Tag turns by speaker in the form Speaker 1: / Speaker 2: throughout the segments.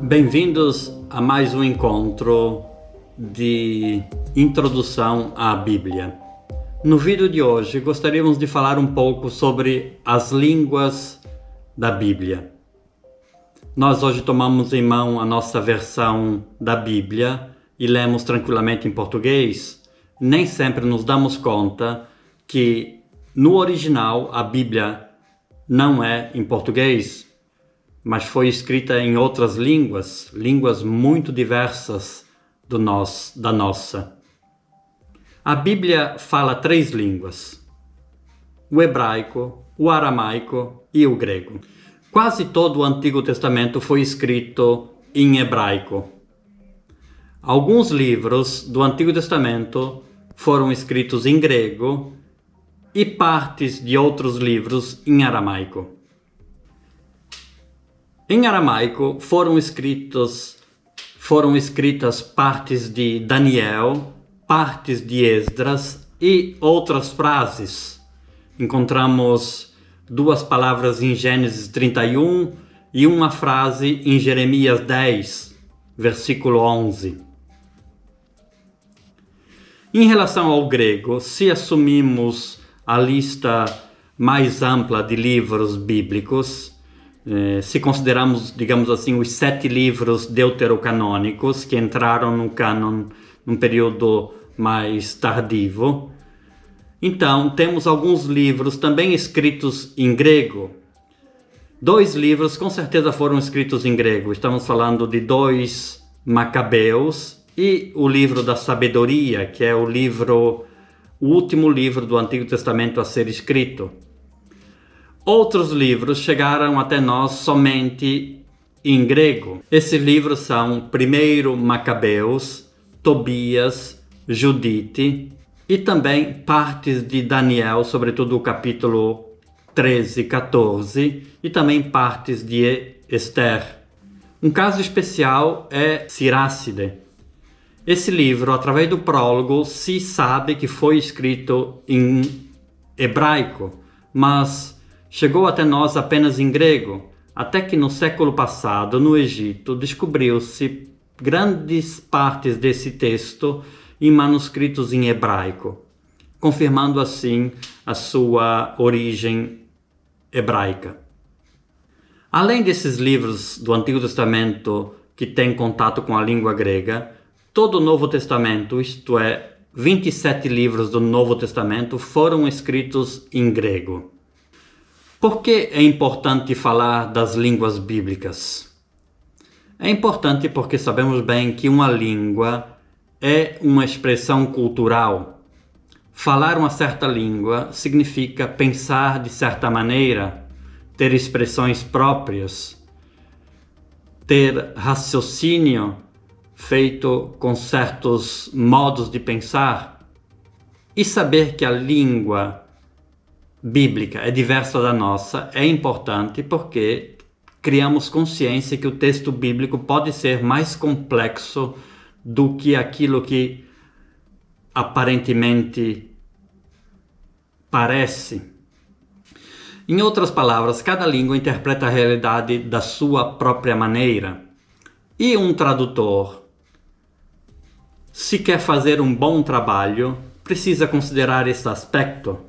Speaker 1: Bem-vindos a mais um encontro de introdução à Bíblia. No vídeo de hoje gostaríamos de falar um pouco sobre as línguas da Bíblia. Nós hoje tomamos em mão a nossa versão da Bíblia e lemos tranquilamente em português. Nem sempre nos damos conta que no original a Bíblia não é em português, mas foi escrita em outras línguas muito diversas da nossa. A Bíblia fala 3 línguas: o hebraico, o aramaico e o grego. Quase todo o Antigo Testamento foi escrito em hebraico. Alguns livros do Antigo Testamento foram escritos em grego e partes de outros livros em aramaico. Em aramaico foram escritas partes de Daniel, partes de Esdras e outras frases. Encontramos 2 palavras em Gênesis 31 e uma frase em Jeremias 10, versículo 11. Em relação ao grego, se assumimos a lista mais ampla de livros bíblicos, se consideramos, digamos assim, os 7 livros deuterocanônicos que entraram no cânon num período mais tardio, então temos alguns livros também escritos em grego. 2 livros com certeza foram escritos em grego. Estamos falando de 2 Macabeus e o livro da Sabedoria, que é o último livro do Antigo Testamento a ser escrito. Outros livros chegaram até nós somente em grego. Esses livros são 1 Macabeus, Tobias, Judite e também partes de Daniel, sobretudo o capítulo 13 e 14, e também partes de Esther. Um caso especial é Siracide. Esse livro, através do prólogo, se sabe que foi escrito em hebraico, mas chegou até nós apenas em grego, até que no século passado, no Egito, descobriu-se grandes partes desse texto em manuscritos em hebraico, confirmando assim a sua origem hebraica. Além desses livros do Antigo Testamento que têm contato com a língua grega, todo o Novo Testamento, isto é, 27 livros do Novo Testamento, foram escritos em grego. Por que é importante falar das línguas bíblicas? É importante porque sabemos bem que uma língua é uma expressão cultural. Falar uma certa língua significa pensar de certa maneira, ter expressões próprias, ter raciocínio feito com certos modos de pensar, e saber que a língua bíblica é diversa da nossa é importante porque criamos consciência que o texto bíblico pode ser mais complexo do que aquilo que aparentemente parece. Em outras palavras, cada língua interpreta a realidade da sua própria maneira. E um tradutor, se quer fazer um bom trabalho, precisa considerar esse aspecto.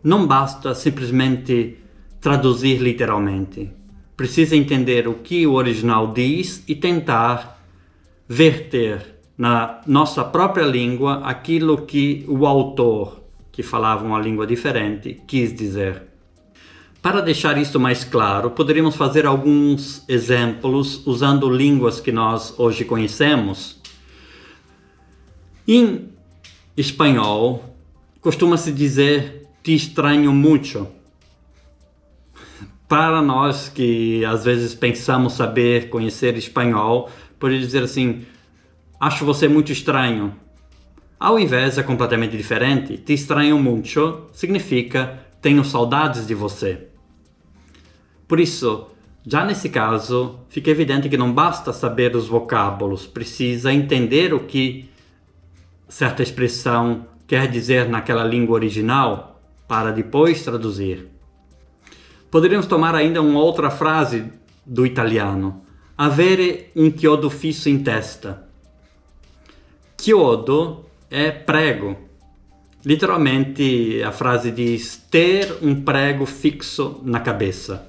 Speaker 1: Não basta simplesmente traduzir literalmente. Precisa entender o que o original diz e tentar verter na nossa própria língua aquilo que o autor, que falava uma língua diferente, quis dizer. Para deixar isso mais claro, poderíamos fazer alguns exemplos usando línguas que nós hoje conhecemos. Em espanhol, costuma-se dizer "te estranho mucho". Para nós que às vezes pensamos saber, conhecer espanhol, pode dizer assim: acho você muito estranho. Ao invés, é completamente diferente. Te estranho mucho significa tenho saudades de você. Por isso, já nesse caso, fica evidente que não basta saber os vocábulos, precisa entender o que certa expressão quer dizer naquela língua original, para depois traduzir. Poderíamos tomar ainda uma outra frase do italiano: avere un chiodo fisso in testa. Chiodo é prego. Literalmente a frase diz ter um prego fixo na cabeça.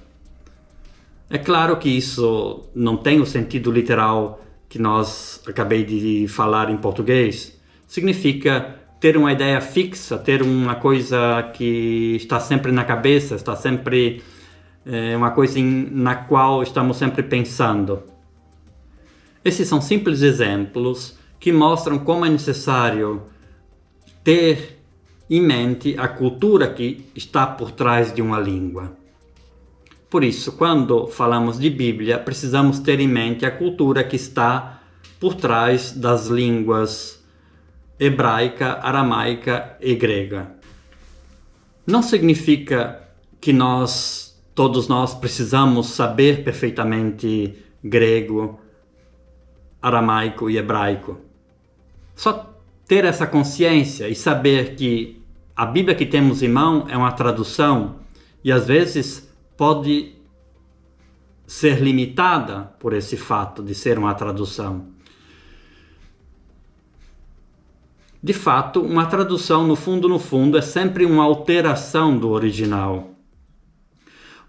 Speaker 1: É claro que isso não tem o sentido literal que nós acabei de falar em português. Significa ter uma ideia fixa, ter uma coisa que está sempre na cabeça, está sempre uma coisa na qual estamos sempre pensando. Esses são simples exemplos que mostram como é necessário ter em mente a cultura que está por trás de uma língua. Por isso, quando falamos de Bíblia, precisamos ter em mente a cultura que está por trás das línguas hebraica, aramaica e grega. Não significa que todos nós precisamos saber perfeitamente grego, aramaico e hebraico. Só ter essa consciência e saber que a Bíblia que temos em mão é uma tradução e às vezes pode ser limitada por esse fato de ser uma tradução. De fato, uma tradução, no fundo, é sempre uma alteração do original.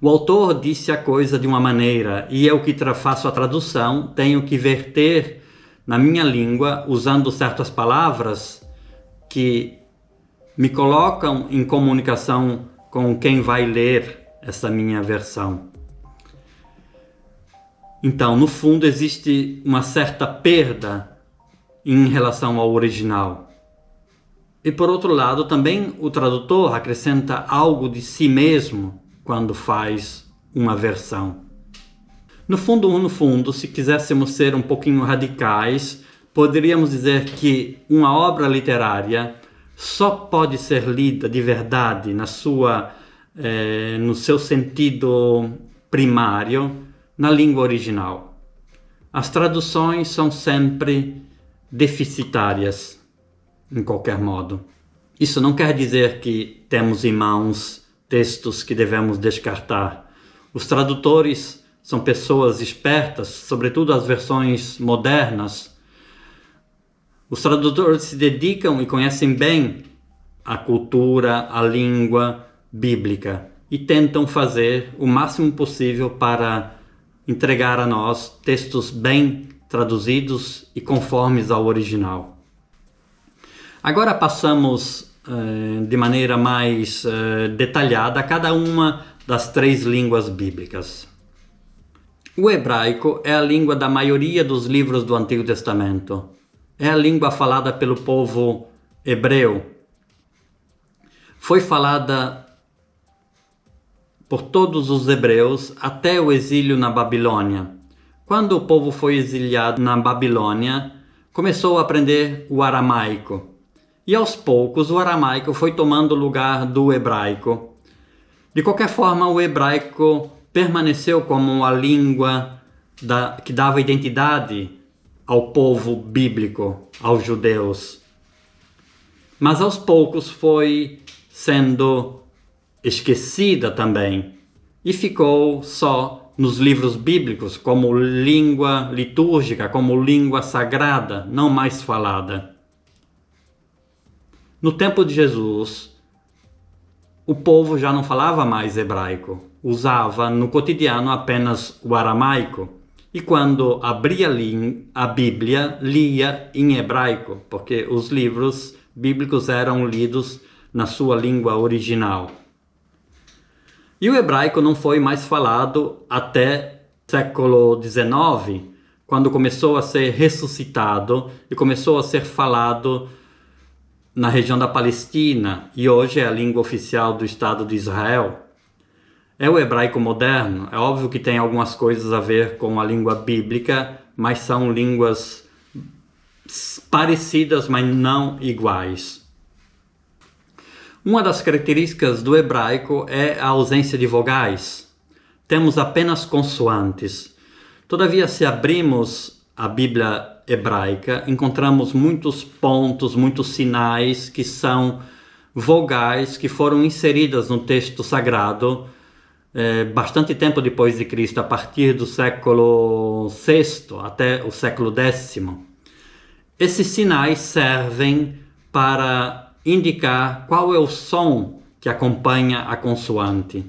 Speaker 1: O autor disse a coisa de uma maneira e eu que faço a tradução tenho que verter na minha língua usando certas palavras que me colocam em comunicação com quem vai ler essa minha versão. Então, no fundo, existe uma certa perda em relação ao original. E por outro lado, também o tradutor acrescenta algo de si mesmo quando faz uma versão. No fundo, se quiséssemos ser um pouquinho radicais, poderíamos dizer que uma obra literária só pode ser lida de verdade no seu sentido primário na língua original. As traduções são sempre deficitárias, em qualquer modo. Isso não quer dizer que temos em mãos textos que devemos descartar. Os tradutores são pessoas espertas, sobretudo as versões modernas. Os tradutores se dedicam e conhecem bem a cultura, a língua bíblica e tentam fazer o máximo possível para entregar a nós textos bem traduzidos e conformes ao original. Agora passamos de maneira mais detalhada a cada uma das 3 línguas bíblicas. O hebraico é a língua da maioria dos livros do Antigo Testamento. É a língua falada pelo povo hebreu. Foi falada por todos os hebreus até o exílio na Babilônia. Quando o povo foi exiliado na Babilônia, começou a aprender o aramaico. E aos poucos o aramaico foi tomando o lugar do hebraico. De qualquer forma, o hebraico permaneceu como a língua que dava identidade ao povo bíblico, aos judeus. Mas aos poucos foi sendo esquecida também e ficou só nos livros bíblicos como língua litúrgica, como língua sagrada, não mais falada. No tempo de Jesus, o povo já não falava mais hebraico, usava no cotidiano apenas o aramaico. E quando abria a Bíblia, lia em hebraico, porque os livros bíblicos eram lidos na sua língua original. E o hebraico não foi mais falado até o século XIX, quando começou a ser ressuscitado e começou a ser falado na região da Palestina, e hoje é a língua oficial do Estado de Israel. É o hebraico moderno. É óbvio que tem algumas coisas a ver com a língua bíblica, mas são línguas parecidas, mas não iguais. Uma das características do hebraico é a ausência de vogais. Temos apenas consoantes. Todavia, se abrimos a Bíblia hebraica, encontramos muitos pontos, muitos sinais que são vogais que foram inseridas no texto sagrado bastante tempo depois de Cristo, a partir do século VI até o século X. Esses sinais servem para indicar qual é o som que acompanha a consoante.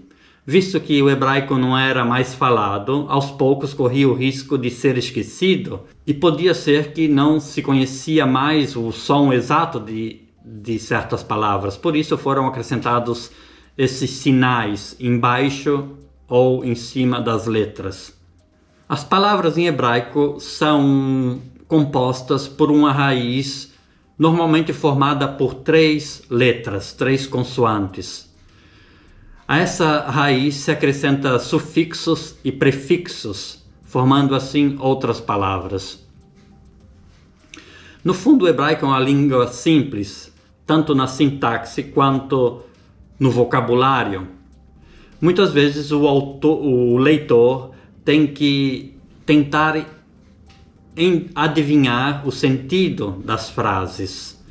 Speaker 1: Visto que o hebraico não era mais falado, aos poucos corria o risco de ser esquecido e podia ser que não se conhecia mais o som exato de certas palavras. Por isso foram acrescentados esses sinais embaixo ou em cima das letras. As palavras em hebraico são compostas por uma raiz normalmente formada por 3 letras, 3 consoantes. A essa raiz se acrescenta sufixos e prefixos, formando assim outras palavras. No fundo, o hebraico é uma língua simples, tanto na sintaxe quanto no vocabulário. Muitas vezes o leitor tem que tentar adivinhar o sentido das frases.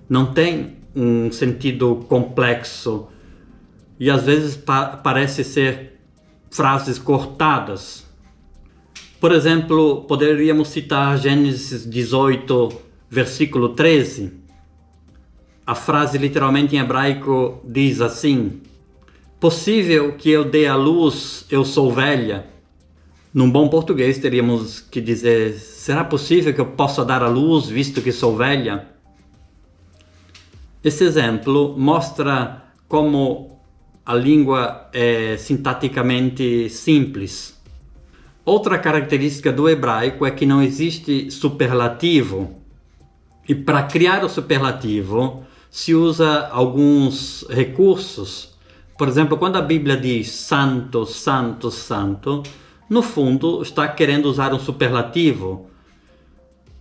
Speaker 1: Não tem um sentido complexo e às vezes parece ser frases cortadas. Por exemplo, poderíamos citar Gênesis 18, versículo 13. A frase literalmente em hebraico diz assim: possível que eu dê à luz, eu sou velha. Num bom português teríamos que dizer: será possível que eu possa dar à luz, visto que sou velha? Esse exemplo mostra como a língua é sintaticamente simples. Outra característica do hebraico é que não existe superlativo. E para criar o superlativo se usa alguns recursos. Por exemplo, quando a Bíblia diz santo, santo, santo, no fundo está querendo usar um superlativo.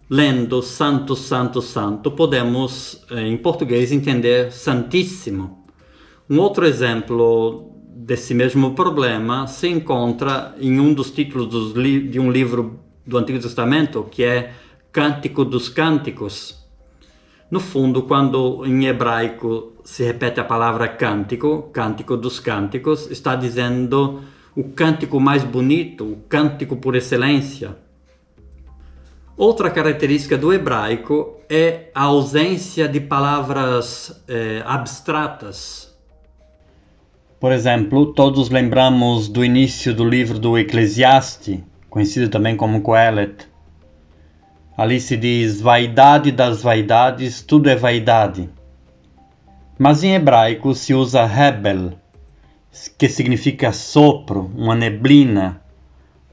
Speaker 1: Lendo santo, santo, santo, podemos em português entender santíssimo. Um outro exemplo desse mesmo problema se encontra em um dos títulos de um livro do Antigo Testamento, que é Cântico dos Cânticos. No fundo, quando em hebraico se repete a palavra cântico, Cântico dos Cânticos, está dizendo o cântico mais bonito, o cântico por excelência. Outra característica do hebraico é a ausência de palavras abstratas. Por exemplo, todos lembramos do início do livro do Eclesiastes, conhecido também como Coelet. Ali se diz: vaidade das vaidades, tudo é vaidade. Mas em hebraico se usa hebel, que significa sopro, uma neblina,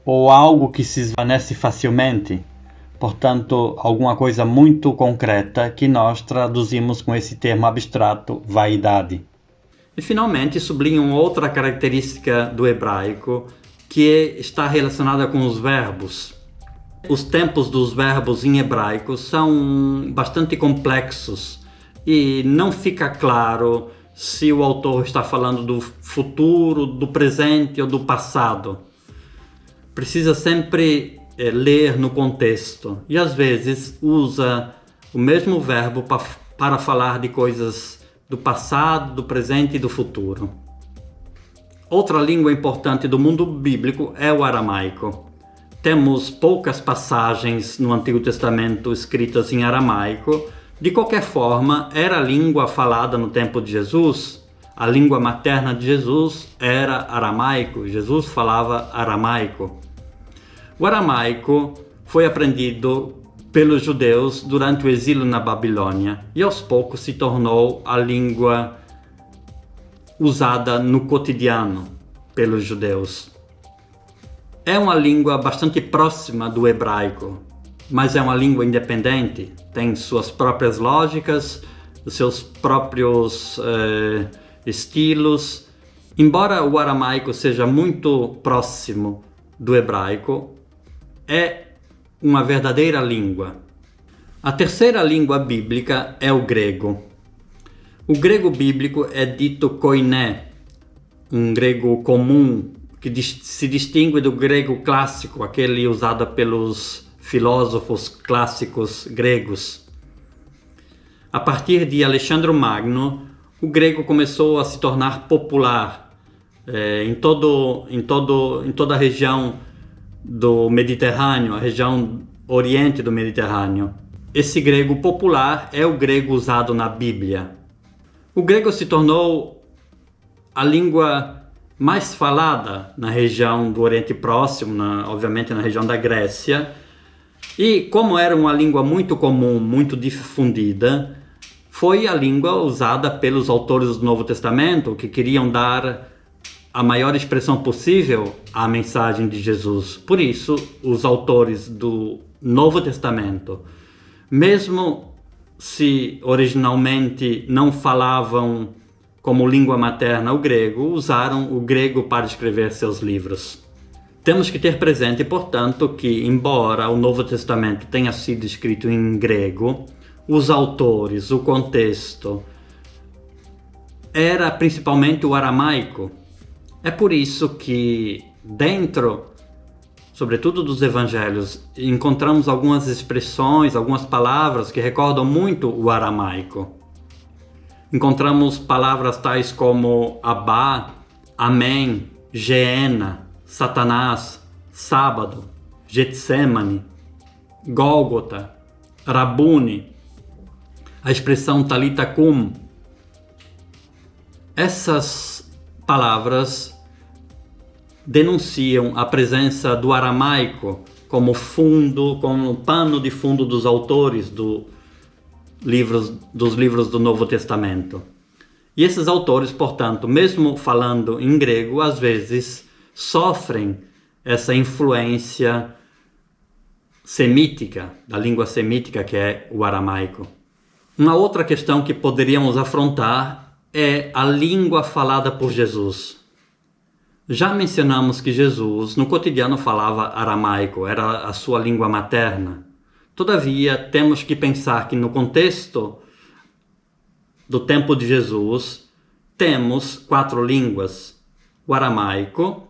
Speaker 1: ou algo que se esvanece facilmente. Portanto, alguma coisa muito concreta que nós traduzimos com esse termo abstrato, vaidade. E finalmente sublinho outra característica do hebraico, que está relacionada com os verbos. Os tempos dos verbos em hebraico são bastante complexos e não fica claro se o autor está falando do futuro, do presente ou do passado. Precisa sempre ler no contexto e às vezes usa o mesmo verbo para falar de coisas do passado, do presente e do futuro. Outra língua importante do mundo bíblico é o aramaico. Temos poucas passagens no Antigo Testamento escritas em aramaico. De qualquer forma, era a língua falada no tempo de Jesus. A língua materna de Jesus era aramaico. Jesus falava aramaico. O aramaico foi aprendido pelos judeus durante o exílio na Babilônia e aos poucos se tornou a língua usada no cotidiano pelos judeus. É uma língua bastante próxima do hebraico, mas é uma língua independente, tem suas próprias lógicas, seus próprios estilos. Embora o aramaico seja muito próximo do hebraico, é uma verdadeira língua. A terceira língua bíblica é o grego. O grego bíblico é dito koiné, um grego comum que se distingue do grego clássico, aquele usado pelos filósofos clássicos gregos. A partir de Alexandre o Magno, o grego começou a se tornar popular em toda a região do Mediterrâneo, a região oriente do Mediterrâneo. Esse grego popular é o grego usado na Bíblia. O grego se tornou a língua mais falada na região do Oriente Próximo, obviamente na região da Grécia. E como era uma língua muito comum, muito difundida, foi a língua usada pelos autores do Novo Testamento que queriam dar a maior expressão possível à mensagem de Jesus. Por isso, os autores do Novo Testamento, mesmo se originalmente não falavam como língua materna o grego, usaram o grego para escrever seus livros. Temos que ter presente, portanto, que embora o Novo Testamento tenha sido escrito em grego, os autores, o contexto, era principalmente o aramaico. É por isso que dentro, sobretudo dos evangelhos, encontramos algumas expressões, algumas palavras que recordam muito o aramaico. Encontramos palavras tais como Abá, Amém, Geena, Satanás, Sábado, Getsemane, Gólgota, Rabuni, a expressão Talita Cum. Essas palavras denunciam a presença do aramaico como fundo, como pano de fundo dos autores dos livros do Novo Testamento. E esses autores, portanto, mesmo falando em grego, às vezes sofrem essa influência semítica, da língua semítica que é o aramaico. Uma outra questão que poderíamos afrontar é a língua falada por Jesus. Já mencionamos que Jesus, no cotidiano, falava aramaico, era a sua língua materna. Todavia, temos que pensar que no contexto do tempo de Jesus, temos 4 línguas: o aramaico,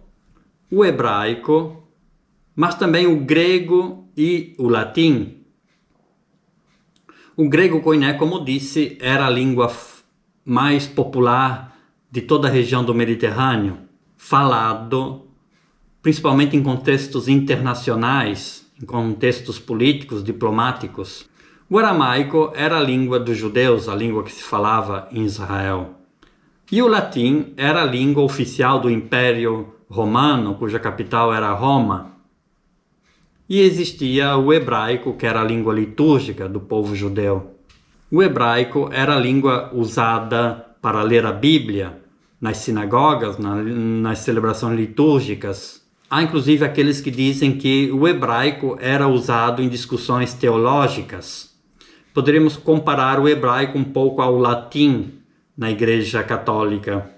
Speaker 1: o hebraico, mas também o grego e o latim. O grego koiné, como disse, era a língua mais popular de toda a região do Mediterrâneo, falado principalmente em contextos internacionais, em contextos políticos, diplomáticos. O aramaico era a língua dos judeus, a língua que se falava em Israel. E o latim era a língua oficial do Império Romano, cuja capital era Roma. E existia o hebraico, que era a língua litúrgica do povo judeu. O hebraico era a língua usada para ler a Bíblia nas sinagogas, nas celebrações litúrgicas. Há inclusive aqueles que dizem que o hebraico era usado em discussões teológicas. Poderíamos comparar o hebraico um pouco ao latim na Igreja Católica,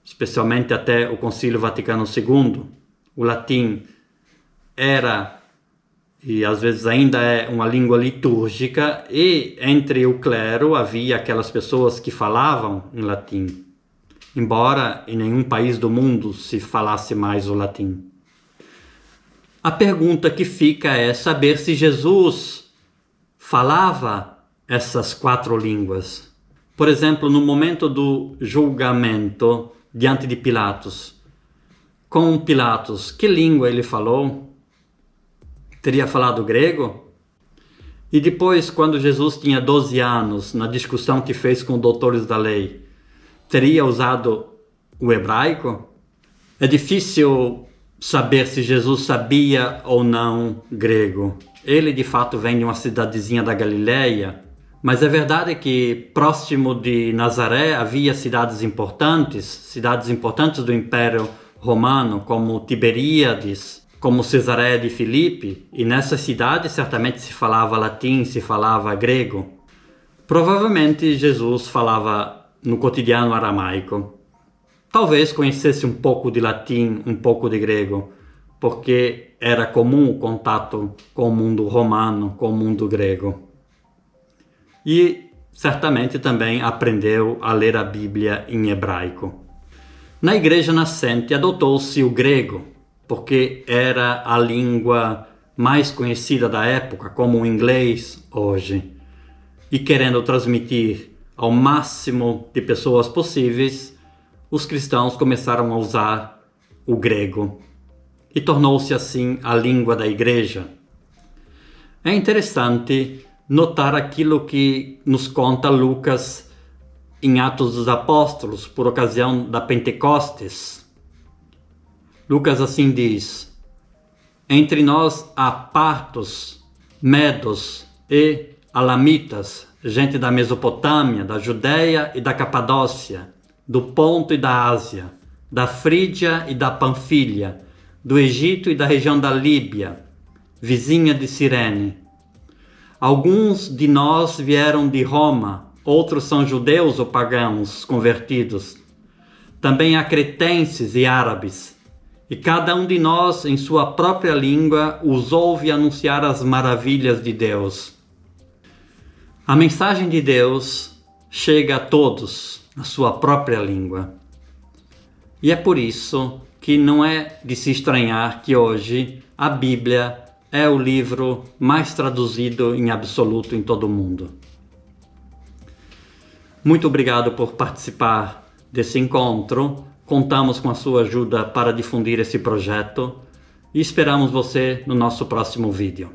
Speaker 1: especialmente até o Concílio Vaticano II. O latim era, e às vezes ainda é, uma língua litúrgica, e entre o clero havia aquelas pessoas que falavam em latim, embora em nenhum país do mundo se falasse mais o latim. A pergunta que fica é saber se Jesus falava essas 4 línguas. Por exemplo, no momento do julgamento diante de Pilatos, com Pilatos, que língua ele falou? Teria falado grego? E depois, quando Jesus tinha 12 anos, na discussão que fez com doutores da lei, teria usado o hebraico? É difícil saber se Jesus sabia ou não grego. Ele de fato vem de uma cidadezinha da Galileia, mas é verdade que próximo de Nazaré havia cidades importantes do Império Romano, como Tiberíades, como Cesareia de Filipe, e nessas cidades certamente se falava latim, se falava grego. Provavelmente Jesus falava no cotidiano aramaico. Talvez conhecesse um pouco de latim, um pouco de grego, porque era comum o contato com o mundo romano, com o mundo grego. E certamente também aprendeu a ler a Bíblia em hebraico. Na igreja nascente adotou-se o grego, porque era a língua mais conhecida da época, como o inglês hoje. E querendo transmitir ao máximo de pessoas possíveis os cristãos começaram a usar o grego e tornou-se assim a língua da igreja. É interessante notar aquilo que nos conta Lucas em Atos dos Apóstolos, por ocasião da Pentecostes. Lucas assim diz: entre nós há partos, medos e alamitas, gente da Mesopotâmia, da Judéia e da Capadócia, do Ponto e da Ásia, da Frígia e da Panfilha, do Egito e da região da Líbia, vizinha de Cirene. Alguns de nós vieram de Roma, outros são judeus ou pagãos convertidos. Também há cretenses e árabes. E cada um de nós, em sua própria língua, os ouve anunciar as maravilhas de Deus. A mensagem de Deus chega a todos na sua própria língua. E é por isso que não é de se estranhar que hoje a Bíblia é o livro mais traduzido em absoluto em todo o mundo. Muito obrigado por participar desse encontro. Contamos com a sua ajuda para difundir esse projeto e esperamos você no nosso próximo vídeo.